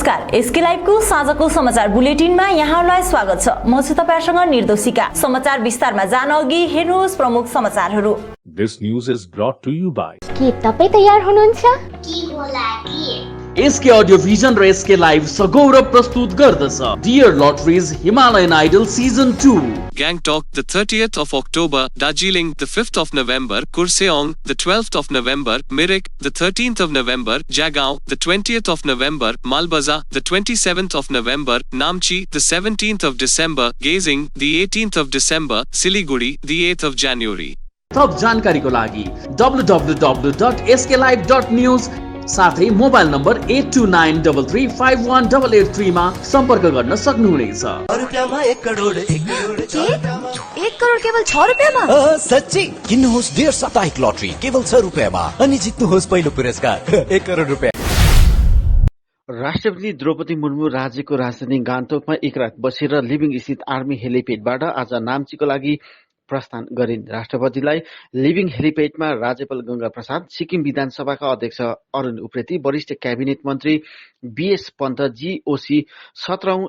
नमस्कार, एसके लाइभको साँझको समाचार बुलेटिनमा यहाँलाई स्वागत छ। म छु तपाईहरुसँग निर्दोषिका। समाचार विस्तारमा जान अघि हेर्नुहोस् प्रमुख समाचारहरू। This news is brought to you by के तपाई तयार हुनुहुन्छ? के होला के? एसके अडियो भिजन र एसके लाइभ सगौरव प्रस्तुत गर्दछ dear lotteries Himalayan idol season 2 Gangtok, the 30th of October, Darjeeling, the 5th of November, Kurseong, the 12th of November, Mirik, the 13th of November, Jagaon, the 20th of November, Malbaza, the 27th of November, Namchi, the 17th of December, Gazing, the 18th of December, Siliguri, the 8th of January. थप जानकारीको लागि www.sklive.news साथै mobile number 8293351883 मा सम्पर्क गर्न सक्नुहुनेछ। रुपैयाँमा 1 करोड 1 करोड 1 करोड केवल 6 रुपैयाँमा? सच्ची किन्नुहोस् डेढ साप्ताहिक लटरी केवल 6 रुपैयाँमा अनि जित्नुहोस् पहिलो पुरस्कार 1 करोड रुपैयाँ। राष्ट्रपति द्रौपदी मुर्मू राज्यको राजधानी गान्तोकमा एक रात बसेर लिभिङ स्थित आर्मी हेलिपेडबाट आज नाम्चीको लागि प्रस्थान गरिन्। राष्ट्रपतिलाई लिभिङ हेलिपेडमा राज्यपाल गंगा प्रसाद, सिक्किम विधानसभाका अध्यक्ष अरुण उप्रेती, वरिष्ठ क्याबिनेट मन्त्री बीएस पन्त, जीओसी 17औं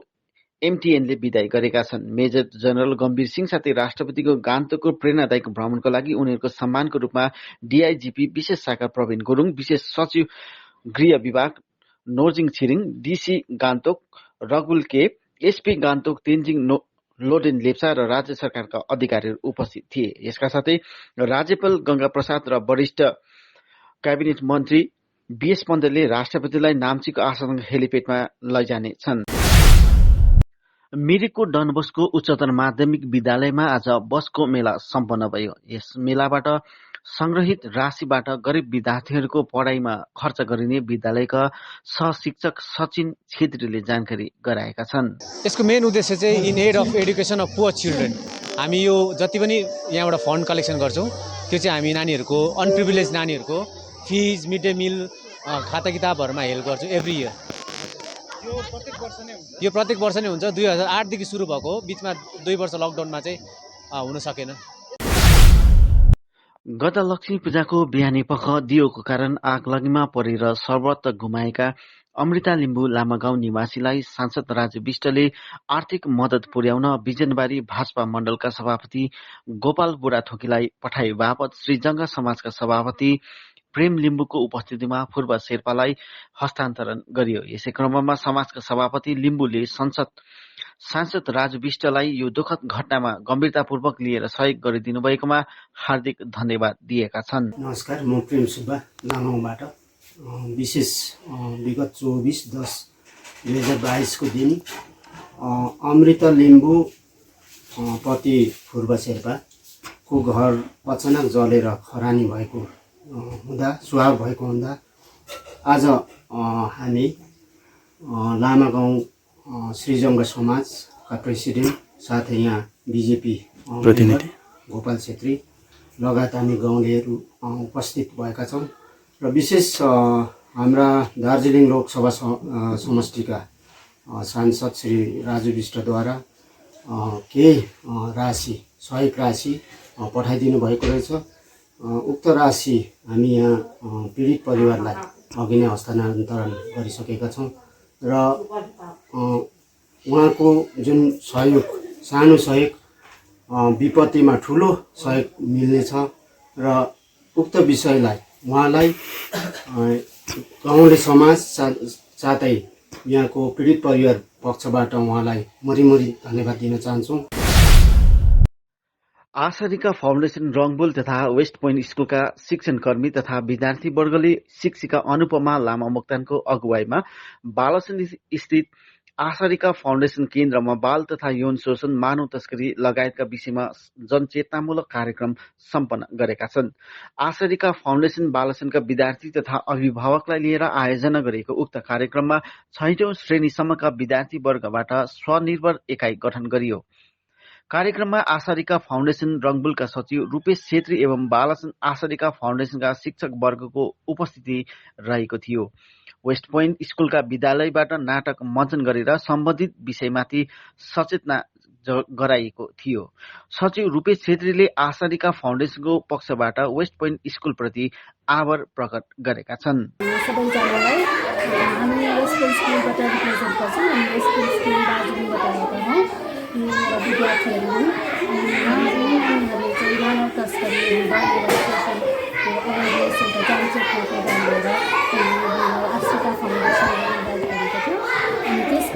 एमटीएनले विदाई गरेका छन्। मेजर जनरल गम्भीर सिंह साथै राष्ट्रपतिको गान्तोकको प्रेरणादायक भ्रमणको लागि उनीहरूको सम्मानको रूपमा डीआईजीपी विशेष शाखा प्रवीण गुरुङ, विशेष सचिव गृह विभाग नोर्जिङ छिरिङ, डीसी गान्तोक रगुल के, एसपी गान्तोक तेन्जिङ लोडेन लेप्चा र राज्य सरकारका अधिकारीहरू उपस्थित थिए। यसका साथै राज्यपाल गंगा प्रसाद र वरिष्ठ क्याबिनेट मन्त्री बीएस पन्तले राष्ट्रपतिलाई नाम्चीको आशाजनक हेलिपेडमा लैजाने छन्। मिरिकको डनबस्को उच्चतर माध्यमिक विद्यालयमा आज बसको मेला सम्पन्न भयो। यस मेलाबाट संग्रहित राशिबाट गरिब विद्यार्थीहरूको पढाइमा खर्च गरिने विद्यालयका सहशिक्षक सचिन छेत्रीले जानकारी गराएका छन्। यसको मेन उद्देश्य चाहिँ in aid of education of poor children. हामी यो जति पनि यहाँबाट फन्ड कलेक्सन गर्छौँ त्यो चाहिँ हामी नानीहरूको अनप्रिभिलेज नानीहरूको फिज, मिड डे मिल, खाता किताबहरूमा हेल्प गर्छौँ एभ्री इयर। यो प्रत्येक वर्ष नै हुन्छ। 2008 देखि सुरु भएको, बिचमा 2 वर्ष लकडाउनमा चाहिँ हुन सकेन। गत लक्ष्मी पूजाको बिहानी पख दियोको कारण आगलागीमा परेर सर्वत्र गुमाएका अमृता लिम्बू लामागाउँ निवासीलाई सांसद राजु विष्टले आर्थिक मद्दत पुर्याउन बिजनबारी भाजपा मण्डलका सभापति गोपाल बुढाथोकीलाई पठाए बापत श्रीजंग समाजका सभापति प्रेम लिम्बूको उपस्थितिमा पूर्व शेर्पालाई हस्तान्तरण गरियो। यसै क्रममा समाजका सभापति लिम्बूले सांसद राजु विष्टलाई यो दुःखद घटनामा गम्भीरतापूर्वक लिएर सहयोग गरिदिनु भएकोमा हार्दिक धन्यवाद दिएका छन्। नमस्कार, म प्रेम सुब्बा लामाबाट। विशेष विगत 24/10/2022 को दिन अमृता लिम्बू पति पूर्व शेर्पाको घर अचानक जलेर खरानी भएको हुँदा, सुहाग भएको हुँदा आज हामी लामागाउँ श्रीजंग समाजका प्रेसिडेन्ट साथै यहाँ बीजेपी प्रतिनिधि गोपाल छेत्री लगायत हामी गाउँलेहरू उपस्थित भएका छौँ र विशेष हाम्रा दार्जिलिङ लोकसभा समष्टिका सांसद श्री राजु विष्टद्वारा केही राशि, सहयोग राशि पठाइदिनु भएको रहेछ। उक्त राशि हामी यहाँ पीडित परिवारलाई अघि नै हस्तान्तरण गरिसकेका छौँ र उहाँको जुन सहयोग, सानो सहयोग विपत्तिमा ठुलो सहयोग मिल्नेछ र उक्त विषयलाई उहाँलाई गाउँले समाज साथै यहाँको पीडित परिवार पक्षबाट उहाँलाई मरिमरि धन्यवाद दिन चाहन्छौँ। आशारिका फाउन्डेसन रङबुल तथा वेस्ट पोइन्ट स्कुलका शिक्षणकर्मी तथा विद्यार्थीवर्गले शिक्षिका अनुपमा लामा मोक्तानको अगुवाईमा बालसन स्थित आशारिका फाउन्डेसन केन्द्रमा बाल तथा यौन शोषण, मानव तस्करी लगायतका विषयमा जनचेतनामूलक कार्यक्रम सम्पन्न गरेका छन्। आशारिका फाउन्डेसन बालसनका विद्यार्थी तथा अभिभावकलाई लिएर आयोजना गरेको उक्त कार्यक्रममा 6औं श्रेणीसम्मका विद्यार्थीवर्गबाट स्वनिर्भर एकाइ गठन गरियो। कार्यक्रममा आशारिका फाउन्डेसन रङबुलका सचिव रूपेश छेत्री एवं बालसन आशारिका फाउन्डेसनका शिक्षक वर्गको उपस्थिति रहेको थियो। वेस्ट पोइन्ट स्कुलका विद्यालयबाट नाटक मञ्चन गरेर सम्बन्धित विषयमाथि सचेतना गराइएको थियो। सचिव रूपेश छेत्रीले आशारिका फाउन्डेसनको पक्षबाट वेस्ट पोइन्ट स्कुलप्रति आभार प्रकट गरेका छन्। सबैजनालाई हामी वेस्ट पोइन्ट स्कुलबाट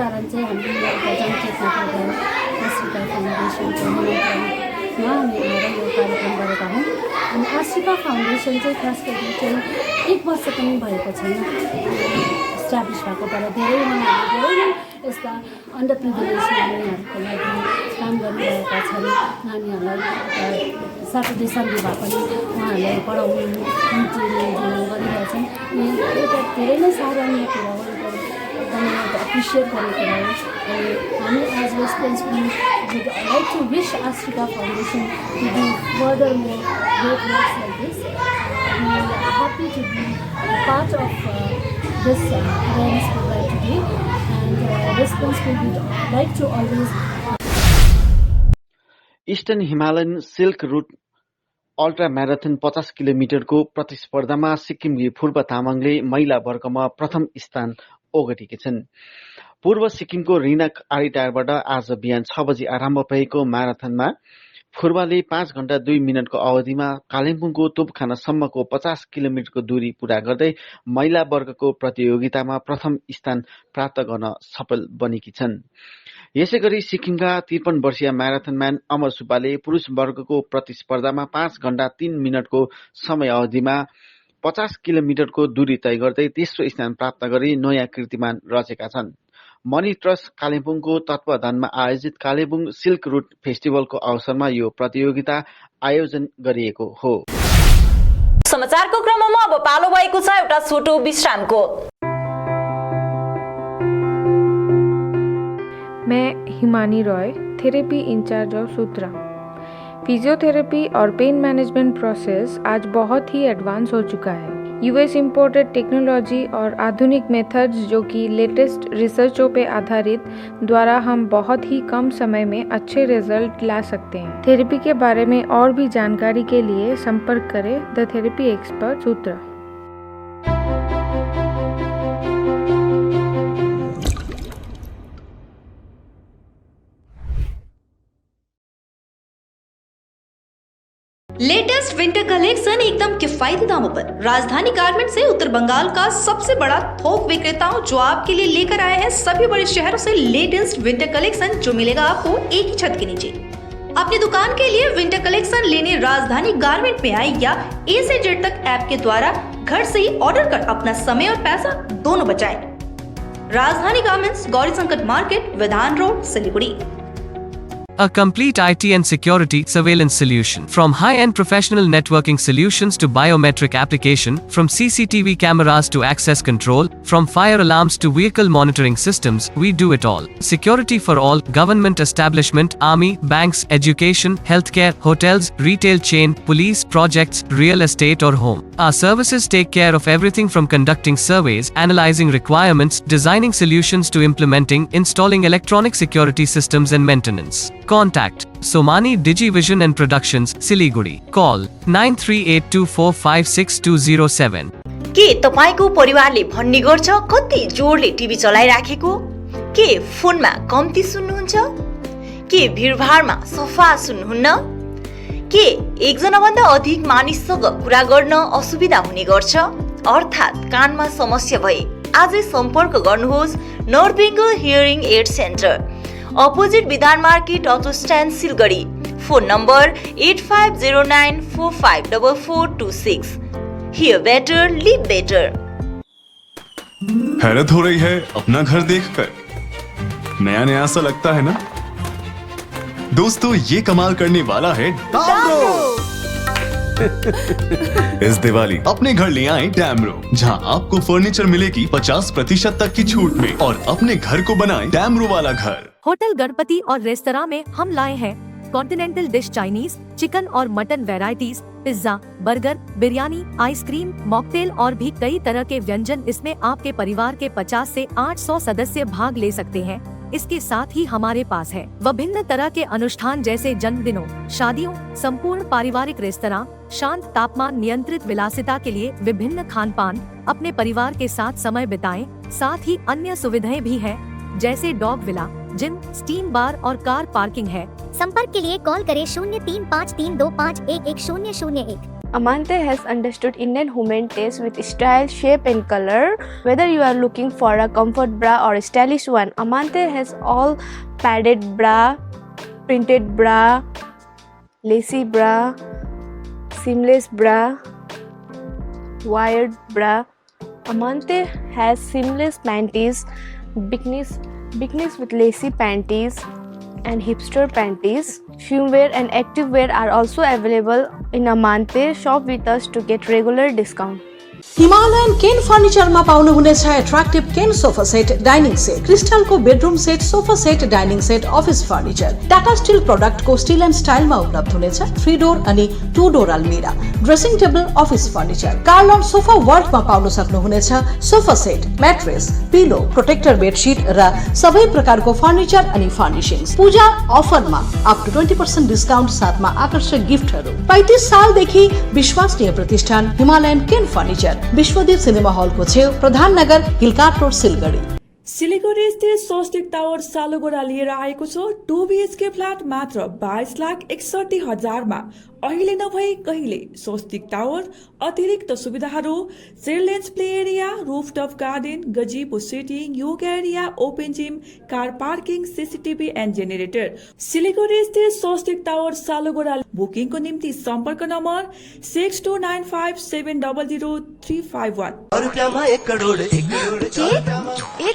त्यसकारण चाहिँ हामीले एउटा जनचेतनाका गयौँ आश्रिका फाउन्डेसनको निमन्त्रणमा हामी आएर यो कार्यक्रम गरेका हौँ। अनि आश्रिका फाउन्डेसन चाहिँ खास गरी चाहिँ 1 वर्ष पनि भएको छैन इस्टाब्लिस भएको, तर धेरै नै यस्ता अन्डर प्रिभिलेज नानीहरूको लागि काम गरिरहेका छन्। नानीहरूलाई स्याटरडे सन्डे भए पनि उहाँहरूलाई पढाउनु ट्रेनिङ गरिरहेछन्। एउटा धेरै नै सराहनीय कुरा हो, एकदमै एप्रिसिएट गर्ने कुरा हो। अनि हामी एज रेसिडेन्ट्स पनि would like to wish Ashika Foundation to do further more great works like this. We are happy to be part of this awareness program today, and residents would like to always. Eastern Himalayan silk route ultra marathon 50 किलोमिटरको प्रतिस्पर्धामा सिक्किमकी पूर्व तामाङले महिला वर्गमा प्रथम स्थान ओगटेकी छन्। पूर्व सिक्किमको रिनक आरिटारबाट आज बिहान 6 बजी आरम्भ भएको म्याराथनमा फुर्बाले 5 घण्टा 2 मिनटको अवधिमा कालिम्पोङको तोपखानासम्मको 50 किलोमिटरको दूरी पूरा गर्दै महिला वर्गको प्रतियोगितामा प्रथम स्थान प्राप्त गर्न सफल बनेकी छन्। यसैगरी सिक्किमका 53 वर्षीय म्याराथनम्यान अमर सुब्बाले पुरुष वर्गको प्रतिस्पर्धामा 5 घण्टा 3 मिनटको समय अवधिमा 50 किलोमिटरको दूरी तय गर्दै तेस्रो स्थान प्राप्त गरी नयाँ कीर्तिमान रचेका छन्। मनी ट्रस्ट कालिम्पोङको तत्वावधानमा आयोजित कालिम्पोङ सिल्क रुट फेस्टिभलको अवसरमा यो प्रतियोगिता आयोजन गरिएको हो। समाचारको क्रममा अब पालो भएको छ एउटा छोटो विश्रामको। मैं Himani Roy, therapy incharge of Sutra. Physiotherapy और पेन मैनेजमेंट प्रोसेस आज बहुत ही एडवांस हो चुका है। यूएस इंपोर्टेड टेक्नोलॉजी और आधुनिक मेथड्स जो कि लेटेस्ट रिसर्चों पे आधारित द्वारा हम बहुत ही कम समय में अच्छे रिजल्ट ला सकते हैं। थेरेपी के बारे में और भी जानकारी के लिए संपर्क करें the therapy expert Sutra. Latest winter collection एकदम किफायती दामों पर राजधानी गारमेंट से उत्तर बंगाल का सबसे बड़ा थोक विक्रेताओं जो आपके लिए लेकर आए हैं सभी बड़े शहरों से लेटेस्ट विंटर कलेक्शन जो मिलेगा आपको एक ही छत के नीचे। अपनी दुकान के लिए विंटर कलेक्शन लेने राजधानी गारमेंट में आए या ए से जेड तक ऐप के द्वारा घर से ही ऑर्डर कर अपना समय और पैसा दोनों बचाएं। राजधानी गारमेंट्स, गौरी संकट मार्केट, विधान road, Siliguri. A complete IT and security surveillance solution. From high-end professional networking solutions to biometric application, from CCTV cameras to access control, from fire alarms to vehicle monitoring systems, we do it all. Security for all, government establishment, army, banks, education, healthcare, hotels, retail chain, police, projects, real estate or home. Our services take care of everything from conducting surveys, analyzing requirements, designing solutions to implementing, installing electronic security systems and maintenance. Contact Somani Digivision and Productions, Siliguri. Call 9382456207. के तपाईको परिवारले भन्ने गर्छ कति जोडले TV चलाइराखेको? के फोनमा कम्ती सुन्नुहुन्छ? के भिडभाडमा सफा सुन्नुहुन्न? के एकजना भन्दा अधिक मानिससँग कुरा गर्न असुविधा हुने गर्छ? अर्थात् कानमा समस्या भए आजै सम्पर्क गर्नुहोस् north Bengal hearing aid centre, opposite Bidhan market, auto stand, Siliguri. Phone number 8509454426। Hear better, live better। हैरत हो रही है अपना घर देखकर, नया नया सा लगता है ना दोस्तों? ये कमाल करने वाला है डैम्रो। इस दिवाली अपने घर ले आए डैम्रो, जहां आपको फर्नीचर मिलेगी 50% तक की छूट में और अपने घर को बनाएं डैम्रो वाला घर। होटल गणपति और रेस्तरां में हम लाए हैं कॉन्टिनेंटल डिश, चाइनीज, चिकन और mutton varieties, pizza, burger, biryani, ice cream, mocktail और भी कई तरह के व्यंजन। इसमें आपके परिवार के 50 से 800 सदस्य भाग ले सकते हैं। इसके साथ ही हमारे पास है विभिन्न तरह के अनुष्ठान जैसे जन्मदिनों, शादियों, संपूर्ण पारिवारिक रेस्तरां, शांत तापमान नियंत्रित विलासिता के लिए विभिन्न खान पान। अपने परिवार के साथ समय बिताएं। साथ ही अन्य सुविधाएं भी हैं जैसे डॉग विला, जिम, स्टीम बार और कार पार्किंग है। संपर्क के लिए कॉल करें 035325111001। Amante has understood Indian women taste with style, shape and color. Whether you are looking for a comfort bra or a stylish one, Amante has all padded bra, printed bra, lacy bra, seamless bra, wired bra. Amante has seamless panties, bikinis with lacy panties and hipster panties. Swimwear and activewear are also available in Amante. Shop with us to get regular discount. Himalayan cane फर्निचरमा पाउनुहुनेछ attractive cane sofa set, dining set, क्रिस्टलको bedroom set, sofa set, dining set, office furniture, Tata steel प्रोडक्टको steel and स्टाइलमा उपलब्ध हुनेछ 3 door अनि 2 door अलमिरा, dressing table, office furniture. कार्लन सोफा वर्ल्डमा पाउन सक्नुहुनेछ sofa set, mattress, pillow, protector bedsheet र सबै प्रकारको फर्निचर अनि फर्निशिङ्स। पूजा अफरमा अप टु 20% डिस्काउन्ट साथमा आकर्षक गिफ्टहरू। 35 सालदेखि विश्वसनीय प्रतिष्ठान हिमालयन केन फर्निचर, विश्वदीप सिनेमा हलको छेउ, प्रधान नगर, हिलकाट रोड, सिलगढी। सिलिगुडी स्थित स्वस्तिक टावर सालुगोडा लिएर आएको छ 2 BHK फ्ल्याट मात्र 22,61,000 मा। अहिले नभई कहिले स्वस्तिक टावर अतिरिक्त सुविधाहरू children's play area, rooftop garden, gazebo sitting, yoga area, open gym, car parking, CCTV and generator. Siliguri स्थित स्वस्तिक टावर सालुगोडा। बुकिङको निम्ति सम्पर्क नम्बर 6295700351। रुपैयाँमा 1 करोड 1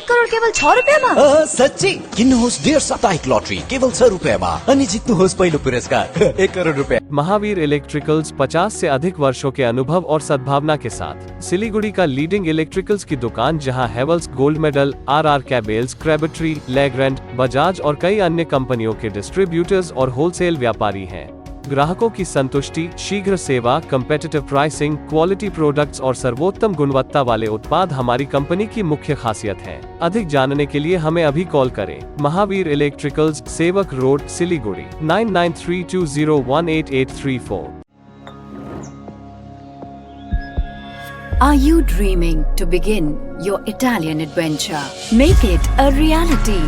करोड केवल 6 रुपैयाँमा? सच्ची किन्नुहोस् डेढ साप्ताहिक लटरी केवल 6 रुपैयाँमा अनि जित्नुहोस् पहिलो पुरस्कार 1 करोड रुपैयाँ। महावीर इलेक्ट्रिकल्स 50 से अधिक वर्षों के अनुभव और सद्भावना के साथ सिलीगुड़ी का लीडिंग इलेक्ट्रिकल्स की दुकान, जहां Havells, gold medal, RR cables, Crabtree, Legrand, Bajaj और कई अन्य कंपनियों के डिस्ट्रीब्यूटर्स और होलसेल व्यापारी हैं। ग्राहकों की संतुष्टि, शीघ्र सेवा, कम्पेटिटिव प्राइसिंग, क्वालिटी प्रोडक्ट्स और सर्वोत्तम गुणवत्ता वाले उत्पाद हमारी कंपनी की मुख्य खासियत है। अधिक जानने के लिए हमें अभी कॉल करें। महावीर इलेक्ट्रिकल्स, सेवक road, Siliguri 9932018834। Are you dreaming to begin your Italian adventure? Make it a reality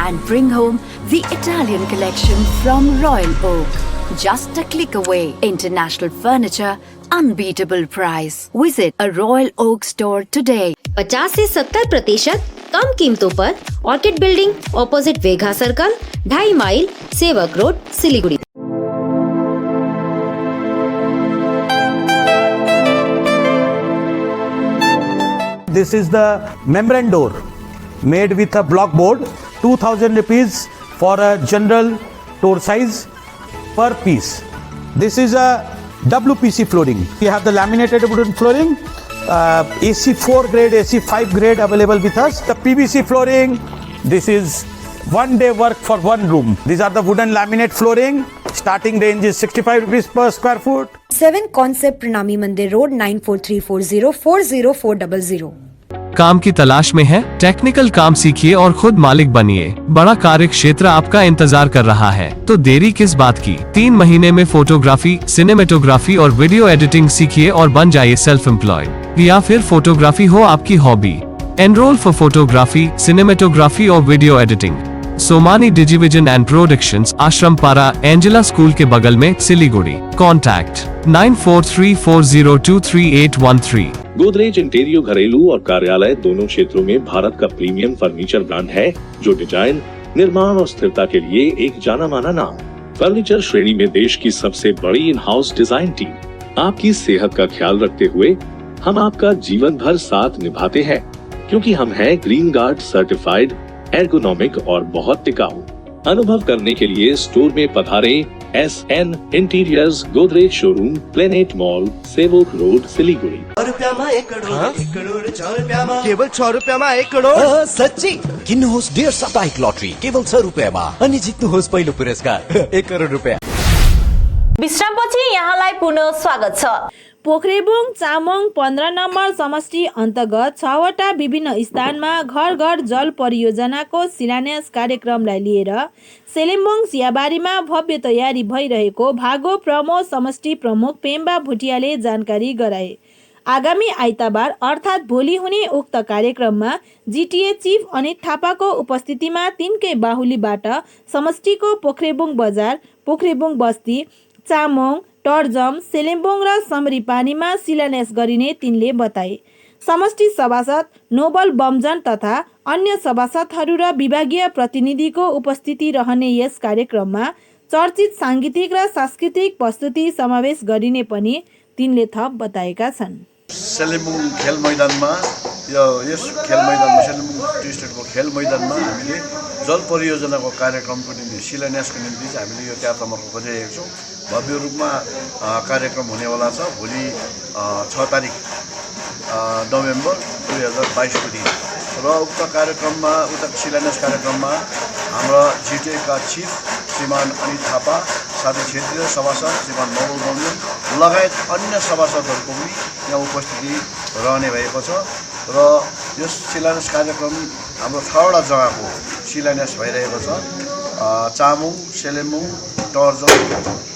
and bring home the Italian collection from Royal Oak. Just a click away. International furniture, unbeatable price. Visit a Royal Oak store today. 50 से 70% कम कीमतों पर orchid building, opposite वेघा circle, 2.5 mile, Sevoke road, Siliguri. This is the membrane door made with a block board, 2000 rupees for a general door size per piece. This is a WPC flooring. We have the laminated wooden flooring, AC4 grade, AC5 grade available with us. The PVC flooring, this is 1 day work for 1 room. These are the wooden laminate flooring. Starting range is 65 rupees per square foot. 7 Concept Pranami Mandir Road 9434040400। काम की तलाश में है? Technical काम सीखिए और खुद मालिक बनिए। बड़ा कार्य क्षेत्र आपका इंतजार कर रहा है, तो देरी किस बात की? 3 महीने में फोटोग्राफी, सिनेमेटोग्राफी और वीडियो एडिटिंग सीखिए और बन जाइए सेल्फ एम्प्लॉयड। या फिर फोटोग्राफी हो आपकी hobby? Enrol for photography, cinematography और video editing. Somani digivision and productions, Ashrampara, Angela school के बगल में, सिलीगुड़ी। कॉन्टैक्ट 9434023813। गोदरेज इंटीरियो घरेलू और कार्यालय दोनों क्षेत्रों में भारत का प्रीमियम फर्नीचर ब्रांड है, जो डिजाइन, निर्माण और स्थिरता के लिए एक जाना माना नाम। फर्नीचर श्रेणी में देश की सबसे बड़ी इन हाउस डिजाइन टीम। आपकी सेहत का ख्याल रखते हुए हम आपका जीवन भर साथ निभाते हैं, क्योंकि हम हैं ग्रीन गार्ड सर्टिफाइड, एर्गोनॉमिक और बहुत टिकाऊ। अनुभव करने के लिए स्टोर में पधारें। SN interiors, Godrej showroom, planet mall, सेवक रोड, सिलीगुड़ी। रुपैयाँमा 1 करोड 1 करोड 6 रुपैयाँमा केवल 6 रुपैयाँमा 1 करोड। सच्ची किन्नुहोस् डेढ साप्ताहिक लटरी केवल 6 रुपैयाँमा अनि जित्नुहोस् पहिलो पुरस्कार 1 करोड रुपैयाँ। विश्रामपछि यहाँलाई पुनः स्वागत छ। पोखरेबुङ चामोङ 15 नम्बर समष्टि अन्तर्गत 6वटा विभिन्न स्थानमा घर घर जल परियोजनाको शिलान्यास कार्यक्रमलाई लिएर सेलिम्बोङ चियाबारीमा भव्य तयारी भइरहेको भागो प्रमो समष्टि प्रमुख पेम्बा भुटियाले जानकारी गराए। आगामी आइतबार अर्थात् भोलि हुने उक्त कार्यक्रममा जिटिए चिफ अनित थापाको उपस्थितिमा तिनकै बाहुलीबाट समष्टिको पोखरेबुङ बजार, पोखरेबुङ बस्ती, चामोङ, टर्जम, सेलेम्बोङ र समरीपानीमा शिलान्यास गरिने तिनले बताए। समष्टि सभासद नोबल बमजन तथा अन्य सभासदहरू र विभागीय प्रतिनिधिको उपस्थिति रहने यस कार्यक्रममा चर्चित साङ्गीतिक र सांस्कृतिक प्रस्तुति समावेश गरिने पनि तिनले थप बताएका छन्। सेलेम्बोङ खेल मैदानमा यस खेल मैदानमा सेलेम्बोङ टी स्टेटको खेल मैदानमा हामीले जल परियोजनाको कार्यक्रमको निम्ति शिलान्यासको निम्ति चाहिँ हामीले यो तयार तमर्को गरिरहेका छौँ। भव्य रूपमा कार्यक्रम हुनेवाला छ भोलि 6 तारिक नोभेम्बर 2022 को दिन र उक्त कार्यक्रममा उक्त शिलान्यास कार्यक्रममा हाम्रा जिटिएका चिफ श्रीमान अनित थापा साथै क्षेत्रीय सभासद श्रीमान नवल बमजन लगायत अन्य सभासदहरूको पनि यहाँ उपस्थिति रहने भएको छ र यस शिलान्यास कार्यक्रम हाम्रो 6वटा जग्गाको शिलान्यास भइरहेको छ। चामुङ, सेलेम्बोङ, टर्जम,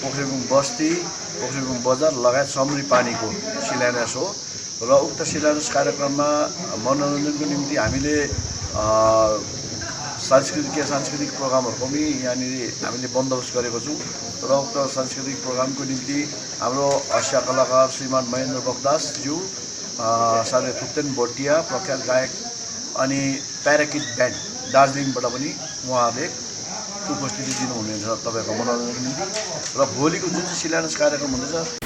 पोखरेबुङ बस्ती, पोखरेबुङ बजार लगायत समरीपानीको शिलान्यास हो र उक्त शिलान्यास कार्यक्रममा मनोरञ्जनको निम्ति हामीले सांस्कृतिक प्रोग्रामहरूको पनि यहाँनिर हामीले बन्दोबस्त गरेको छौँ र उक्त सांस्कृतिक प्रोग्रामको निम्ति हाम्रो हास्य कलाकार श्रीमान महेन्द्र बगदासज्यू साथै थुक्तेन भोटिया प्रख्यात गायक अनि प्याराकिट ब्यान्ड दार्जिलिङबाट पनि उहाँहरूले उपस्थिति दिनुहुनेछ तपाईँको मनोरञ्जनको निम्ति र भोलिको जुन चाहिँ शिलान्यास कार्यक्रम हुँदैछ।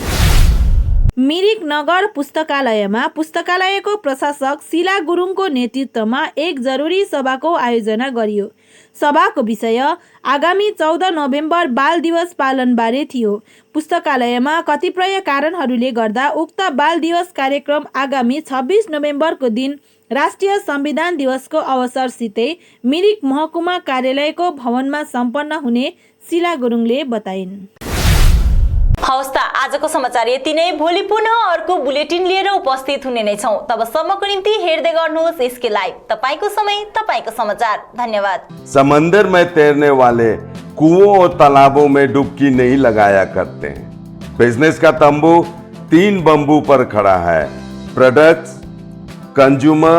मिरिक नगर पुस्तकालयमा पुस्तकालयको प्रशासक शिला गुरुङको नेतृत्वमा एक जरुरी सभाको आयोजना गरियो। सभाको विषय आगामी 14 नोभेम्बर बाल दिवस पालनबारे थियो। पुस्तकालयमा कतिपय कारणहरूले गर्दा उक्त बाल दिवस कार्यक्रम आगामी 26 नोभेम्बरको दिन राष्ट्रिय संविधान दिवसको अवसरसितै मिरिक महकुमा कार्यालयको भवनमा सम्पन्न हुने शिला गुरुङले बताइन्। हवस् त आजको समाचार यति नै। भोलि पुनः अर्को बुलेटिन लिएर उपस्थित हुने नै छौं। तबसम्मको निम्ति हेर्दै गर्नुहोस् एसके लाइभ। तपाईको समय तपाईको समाचार। धन्यवाद। समंदर में तैरने वाले कुओं और तालाबों में डुबकी नहीं लगाया करते हैं। बिजनेस का तंबू 3 बंबू पर खड़ा है। प्रोडक्ट्स, कंज्यूमर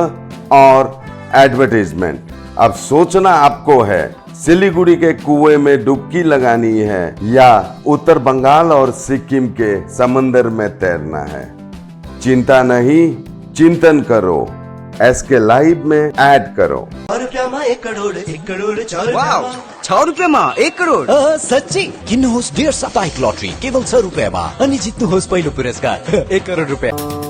और एडवर्टाइजमेंट। अब सोचना आपको है सिलीगुड़ी के कुएं में डुबकी लगानी है या उत्तर बंगाल और सिक्किम के समंदर में तैरना है। चिंता नहीं, चिंतन करो। एसके लाइव में ऐड करो। 6 रुपैयाँमा 1 करोड 1 करोड 6 रुपैयाँमा 1 करोड सच्ची किन्नुहोस् डेढ साप्ताहिक लटरी केवल 6 रुपैयाँमा अनि जित्नुहोस् पहिलो पुरस्कार 1 करोड रुपैयाँ।